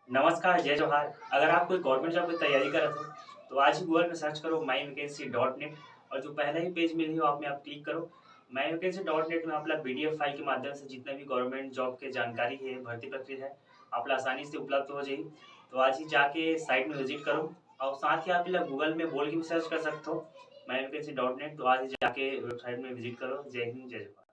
नमस्कार, जय जोहार। अगर आप कोई गवर्नमेंट जॉब की तैयारी कर रहे हो, तो आज ही गूगल में सर्च करो myvacancy.net और जो पहला ही पेज मिली हो आप क्लिक करो। myvacancy.net में आपला पीडीएफ फाइल के माध्यम से जितने भी गवर्नमेंट जॉब के जानकारी है, भर्ती प्रक्रिया है, आपला आसानी से उपलब्ध हो जाएगी। तो आज ही जाके साइट में विजिट करो और साथ ही आप इला गूगल में बोल के भी सर्च कर सकते हो myvacancy.net। तो आज ही जाके वेबसाइट में विजिट करो। जय हिंद, जय जोहार।